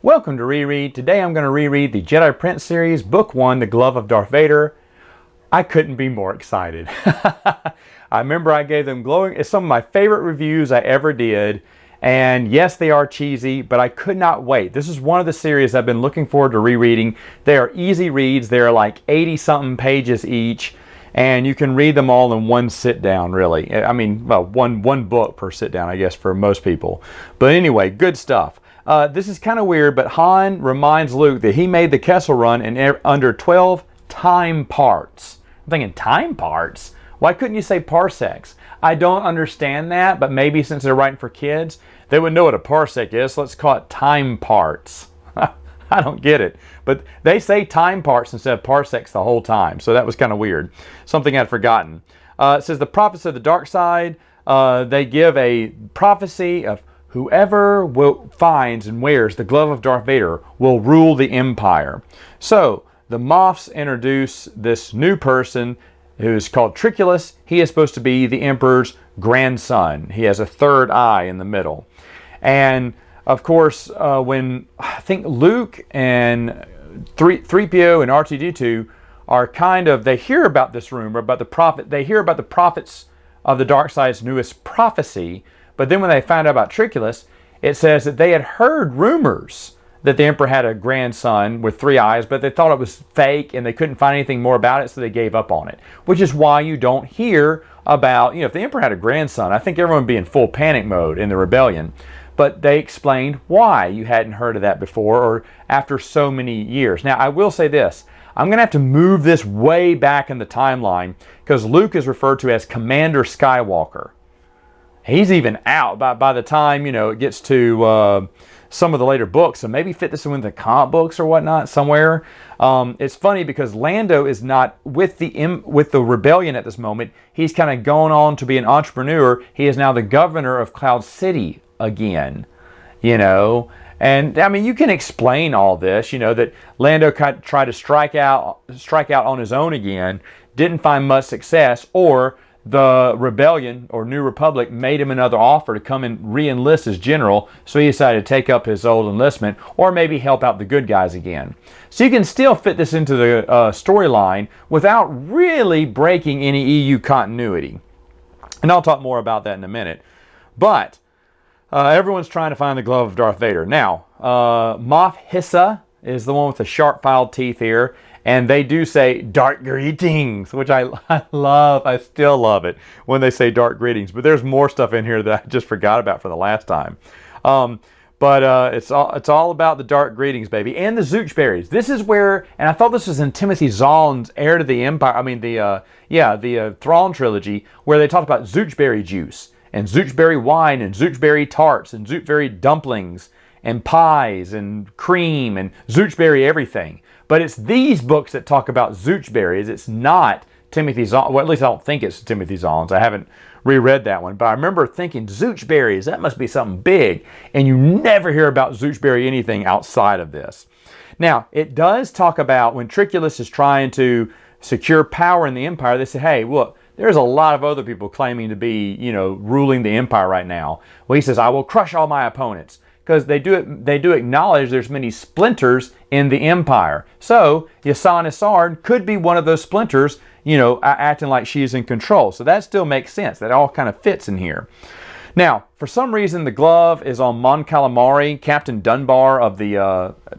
Welcome to Reread. Today I'm going to reread the Jedi Prince series, Book 1, The Glove of Darth Vader. I couldn't be more excited. I remember I gave them glowing, it's some of my favorite reviews I ever did. And yes, they are cheesy, but I could not wait. This is one of the series I've been looking forward to rereading. They are easy reads. They're like 80-something pages each. And you can read them all in one sit down, really. I mean, well, one book per sit down, I guess, for most people. But anyway, good stuff. This is kind of weird, but Han reminds Luke that he made the Kessel Run in under 12 time parts. I'm thinking, time parts? Why couldn't you say parsecs? I don't understand that, but maybe since they're writing for kids, they would know what a parsec is, so let's call it time parts. I don't get it. But they say time parts instead of parsecs the whole time, so that was kind of weird. Something I'd forgotten. It says the prophets of the dark side, they give a prophecy of whoever finds and wears the glove of Darth Vader will rule the Empire. So the Moffs introduce this new person who is called Triculus. He is supposed to be the Emperor's grandson. He has a third eye in the middle. And of course, when I think Luke and 3PO and R2-D2 are they hear about this rumor, about the prophet, they hear about the prophets of the dark side's newest prophecy. But then when they found out about Triculus, it says that they had heard rumors that the Emperor had a grandson with 3 eyes, but they thought it was fake and they couldn't find anything more about it, so they gave up on it. Which is why you don't hear about, if the Emperor had a grandson, I think everyone would be in full panic mode in the rebellion. But they explained why you hadn't heard of that before or after so many years. Now, I will say this. I'm going to have to move this way back in the timeline because Luke is referred to as Commander Skywalker. He's even out by the time, it gets to some of the later books. So maybe fit this in the comic books or whatnot somewhere. It's funny because Lando is not with the rebellion at this moment. He's kind of going on to be an entrepreneur. He is now the governor of Cloud City again, And I mean, you can explain all this, that Lando tried to strike out on his own again, didn't find much success, or the rebellion or New Republic made him another offer to come and re-enlist as general, so he decided to take up his old enlistment or maybe help out the good guys again. So you can still fit this into the storyline without really breaking any EU continuity. And I'll talk more about that in a minute. But everyone's trying to find the glove of Darth Vader. Now, Moff Hissa is the one with the sharp-filed teeth here. And they do say dark greetings, which I love. I still love it when they say dark greetings. But there's more stuff in here that I just forgot about for the last time. But it's all about the dark greetings, baby. And the Zooch berries. This is where, and I thought this was in Timothy Zahn's Heir to the Empire. I mean, the Thrawn trilogy, where they talked about Zooch berry juice and Zooch berry wine and Zooch berry tarts and Zooch berry dumplings and pies and cream and Zooch berry everything. But it's these books that talk about Zooch berries. It's not Timothy Zahn. Well, at least I don't think it's Timothy Zahn's. I haven't reread that one. But I remember thinking, Zooch berries, that must be something big. And you never hear about Zooch berry anything outside of this. Now, it does talk about when Triculus is trying to secure power in the Empire, they say, hey, look, there's a lot of other people claiming to be, ruling the Empire right now. Well, he says, I will crush all my opponents. Because they do acknowledge there's many splinters in the Empire. So Yasan Isard could be one of those splinters, acting like she's in control. So that still makes sense. That all kind of fits in here. Now, for some reason, the glove is on Mon Cala, Captain Dunbar of the,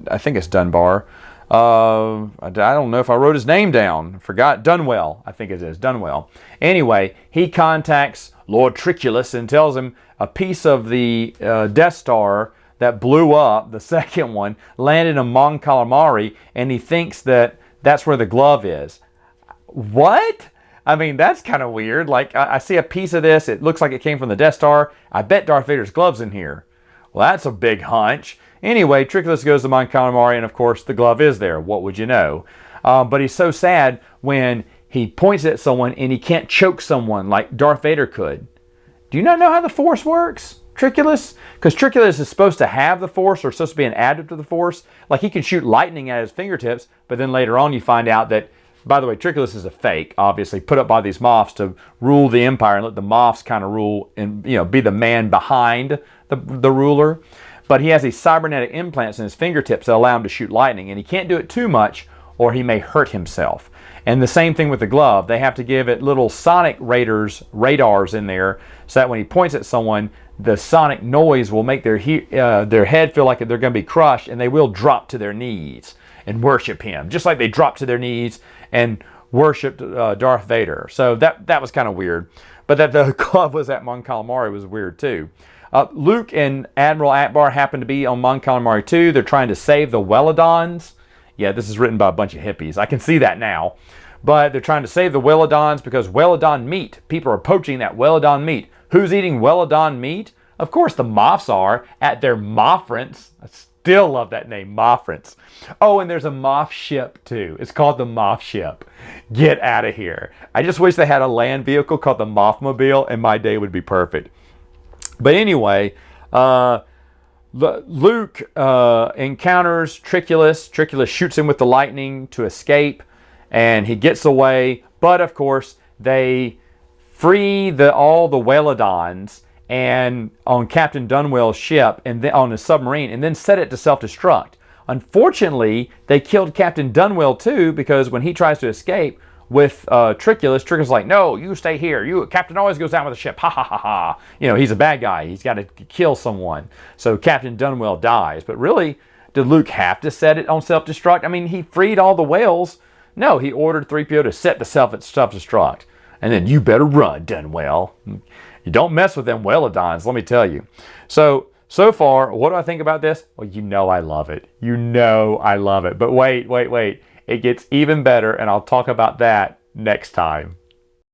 I think it's Dunbar. I don't know if I wrote his name down. I forgot. Dunwell, I think it is. Dunwell. Anyway, he contacts Lord Triculus and tells him a piece of the Death Star that blew up, the second one, landed on Mon Cala, and he thinks that that's where the glove is. What? I mean, that's kind of weird. Like, I see a piece of this. It looks like it came from the Death Star. I bet Darth Vader's glove's in here. Well, that's a big hunch. Anyway, Triculus goes to Mon Cala, and of course, the glove is there. What would you know? But he's so sad when he points at someone and he can't choke someone like Darth Vader could. Do you not know how the Force works, Triculus? Because Triculus is supposed to have the Force or supposed to be an additive to the Force. Like, he can shoot lightning at his fingertips, but then later on you find out that, by the way, Triculus is a fake, obviously, put up by these Moffs to rule the Empire and let the Moffs kind of rule and, be the man behind the ruler. but he has these cybernetic implants in his fingertips that allow him to shoot lightning, and he can't do it too much or he may hurt himself. And the same thing with the glove. They have to give it little sonic radars in there, so that when he points at someone, the sonic noise will make their head feel like they're going to be crushed, and they will drop to their knees and worship him, just like they dropped to their knees and worshipped Darth Vader. So that was kind of weird. But that the glove was at Mon Cala was weird too. Luke and Admiral Akbar happen to be on Mon Cala too. They're trying to save the Welladons. Yeah, this is written by a bunch of hippies. I can see that now. But they're trying to save the Welladons because Welladon meat. People are poaching that Welladon meat. Who's eating Welladon meat? Of course the Moffs are at their Moffrents. I still love that name, Moffrents. Oh, and there's a Moff ship too. It's called the Moff ship. Get out of here. I just wish they had a land vehicle called the Moffmobile, and my day would be perfect. But anyway, Luke encounters Triculus. Triculus shoots him with the lightning to escape, and he gets away. But of course, they free all the Welladons and on Captain Dunwell's ship and then on the submarine, and then set it to self-destruct. Unfortunately, they killed Captain Dunwell too, because when he tries to escape with Triculus is like, no, you stay here. Captain always goes down with the ship. Ha ha ha ha. You know, he's a bad guy. He's got to kill someone. So Captain Dunwell dies. But really, did Luke have to set it on self-destruct? I mean, he freed all the whales. No, he ordered 3PO to set the self-destruct. And then, you better run, Dunwell. You don't mess with them Welladons, let me tell you. So far, what do I think about this? Well, you know I love it. You know I love it. But wait. It gets even better, and I'll talk about that next time.